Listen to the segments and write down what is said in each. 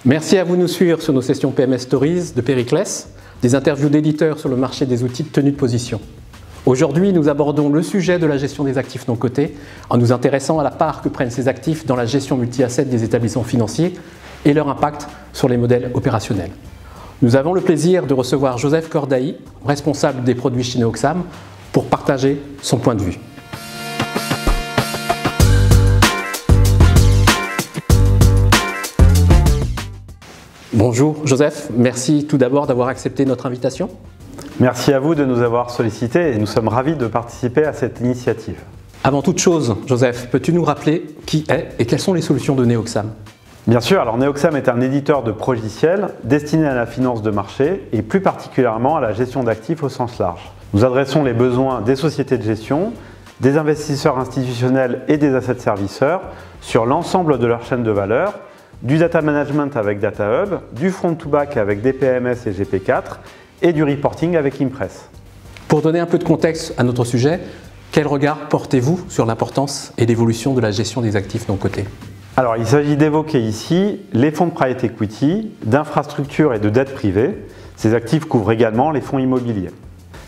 Merci à vous de nous suivre sur nos sessions PMS Stories de Périclès, des interviews d'éditeurs sur le marché des outils de tenue de position. Aujourd'hui, nous abordons le sujet de la gestion des actifs non cotés en nous intéressant à la part que prennent ces actifs dans la gestion multi-assets des établissements financiers et leur impact sur les modèles opérationnels. Nous avons le plaisir de recevoir Joseph Cordailly, responsable des produits chez Neoxam, pour partager son point de vue. Bonjour Joseph, merci tout d'abord d'avoir accepté notre invitation. Merci à vous de nous avoir sollicités et nous sommes ravis de participer à cette initiative. Avant toute chose, Joseph, peux-tu nous rappeler qui est et quelles sont les solutions de Neoxam? Bien sûr, alors Neoxam est un éditeur de logiciels destiné à la finance de marché et plus particulièrement à la gestion d'actifs au sens large. Nous adressons les besoins des sociétés de gestion, des investisseurs institutionnels et des asset serviceurs sur l'ensemble de leur chaîne de valeur, du data management avec DataHub, du front-to-back avec DPMS et GP4 et du reporting avec Impress. Pour donner un peu de contexte à notre sujet, quel regard portez-vous sur l'importance et l'évolution de la gestion des actifs non cotés? Alors, il s'agit d'évoquer ici les fonds de private equity, d'infrastructures et de dettes privées. Ces actifs couvrent également les fonds immobiliers.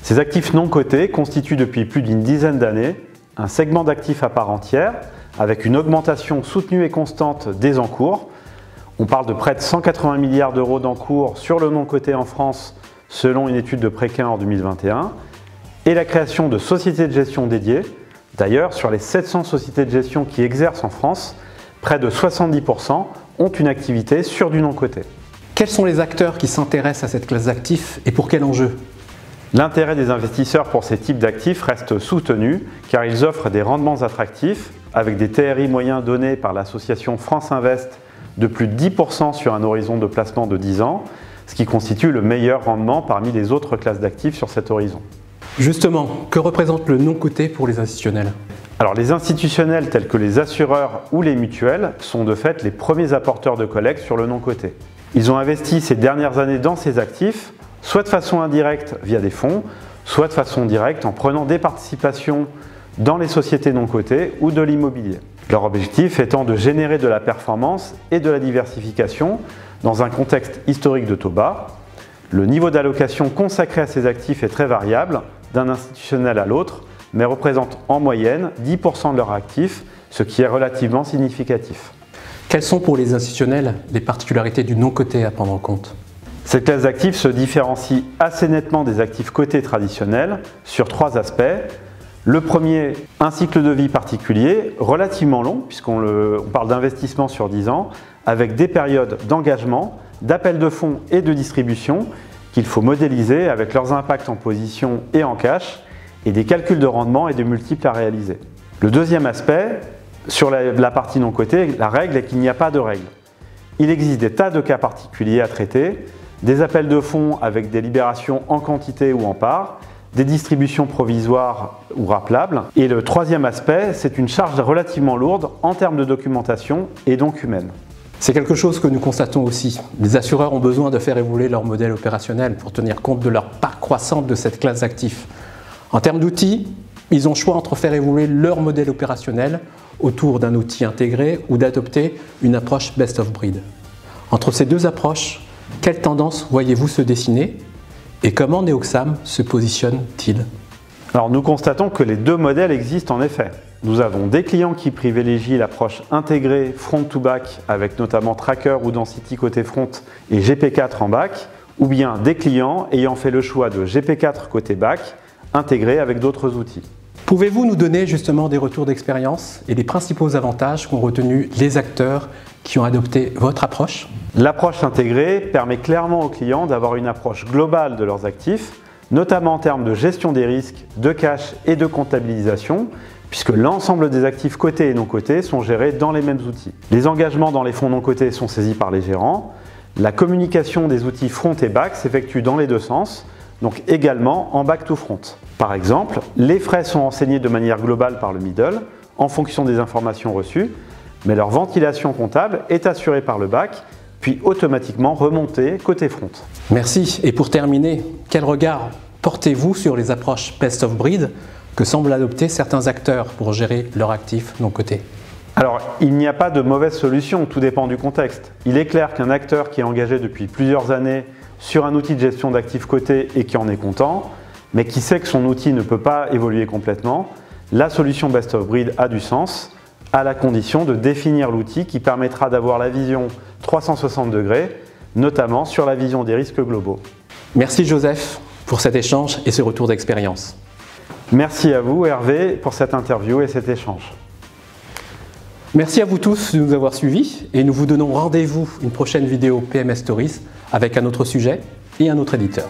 Ces actifs non cotés constituent depuis plus d'une dizaine d'années un segment d'actifs à part entière avec une augmentation soutenue et constante des encours. On parle de près de 180 milliards d'euros d'encours sur le non coté en France selon une étude de Preqin en 2021 et la création de sociétés de gestion dédiées. D'ailleurs, sur les 700 sociétés de gestion qui exercent en France, près de 70% ont une activité sur du non coté. Quels sont les acteurs qui s'intéressent à cette classe d'actifs et pour quel enjeu? L'intérêt des investisseurs pour ces types d'actifs reste soutenu car ils offrent des rendements attractifs avec des TRI moyens donnés par l'association France Invest de plus de 10% sur un horizon de placement de 10 ans, ce qui constitue le meilleur rendement parmi les autres classes d'actifs sur cet horizon. Justement, que représente le non coté pour les institutionnels? Alors, les institutionnels tels que les assureurs ou les mutuelles sont de fait les premiers apporteurs de collecte sur le non coté. Ils ont investi ces dernières années dans ces actifs, soit de façon indirecte via des fonds, soit de façon directe en prenant des participations dans les sociétés non cotées ou de l'immobilier. Leur objectif étant de générer de la performance et de la diversification dans un contexte historique de taux bas. Le niveau d'allocation consacré à ces actifs est très variable d'un institutionnel à l'autre, mais représente en moyenne 10% de leurs actifs, ce qui est relativement significatif. Quelles sont pour les institutionnels les particularités du non coté à prendre en compte? Cette classe d'actifs se différencie assez nettement des actifs cotés traditionnels sur trois aspects. Le premier, un cycle de vie particulier, relativement long, puisqu'on parle d'investissement sur 10 ans, avec des périodes d'engagement, d'appel de fonds et de distribution qu'il faut modéliser avec leurs impacts en position et en cash, et des calculs de rendement et de multiples à réaliser. Le deuxième aspect, sur la partie non cotée, la règle est qu'il n'y a pas de règle. Il existe des tas de cas particuliers à traiter, des appels de fonds avec des libérations en quantité ou en part, des distributions provisoires ou rappelables. Et le troisième aspect, c'est une charge relativement lourde en termes de documentation et donc humaine. C'est quelque chose que nous constatons aussi. Les assureurs ont besoin de faire évoluer leur modèle opérationnel pour tenir compte de leur part croissante de cette classe d'actifs. En termes d'outils, ils ont le choix entre faire évoluer leur modèle opérationnel autour d'un outil intégré ou d'adopter une approche best of breed. Entre ces deux approches, quelle tendance voyez-vous se dessiner et comment Neoxam se positionne-t-il? Alors nous constatons que les deux modèles existent en effet. Nous avons des clients qui privilégient l'approche intégrée front-to-back avec notamment Tracker ou Density côté front et GP4 en back, ou bien des clients ayant fait le choix de GP4 côté back intégré avec d'autres outils. Pouvez-vous nous donner justement des retours d'expérience et les principaux avantages qu'ont retenu les acteurs qui ont adopté votre approche? L'approche intégrée permet clairement aux clients d'avoir une approche globale de leurs actifs, notamment en termes de gestion des risques, de cash et de comptabilisation, puisque l'ensemble des actifs cotés et non cotés sont gérés dans les mêmes outils. Les engagements dans les fonds non cotés sont saisis par les gérants. La communication des outils front et back s'effectue dans les deux sens, donc également en back to front. Par exemple, les frais sont renseignés de manière globale par le middle en fonction des informations reçues, mais leur ventilation comptable est assurée par le back, puis automatiquement remontée côté front. Merci. Et pour terminer, quel regard portez-vous sur les approches best of breed que semblent adopter certains acteurs pour gérer leurs actifs non cotés? Alors, il n'y a pas de mauvaise solution, tout dépend du contexte. Il est clair qu'un acteur qui est engagé depuis plusieurs années sur un outil de gestion d'actifs cotés et qui en est content, mais qui sait que son outil ne peut pas évoluer complètement, la solution Best of Breed a du sens, à la condition de définir l'outil qui permettra d'avoir la vision 360 degrés, notamment sur la vision des risques globaux. Merci Joseph pour cet échange et ce retour d'expérience. Merci à vous Hervé pour cette interview et cet échange. Merci à vous tous de nous avoir suivis et nous vous donnons rendez-vous une prochaine vidéo PMS Stories avec un autre sujet et un autre éditeur.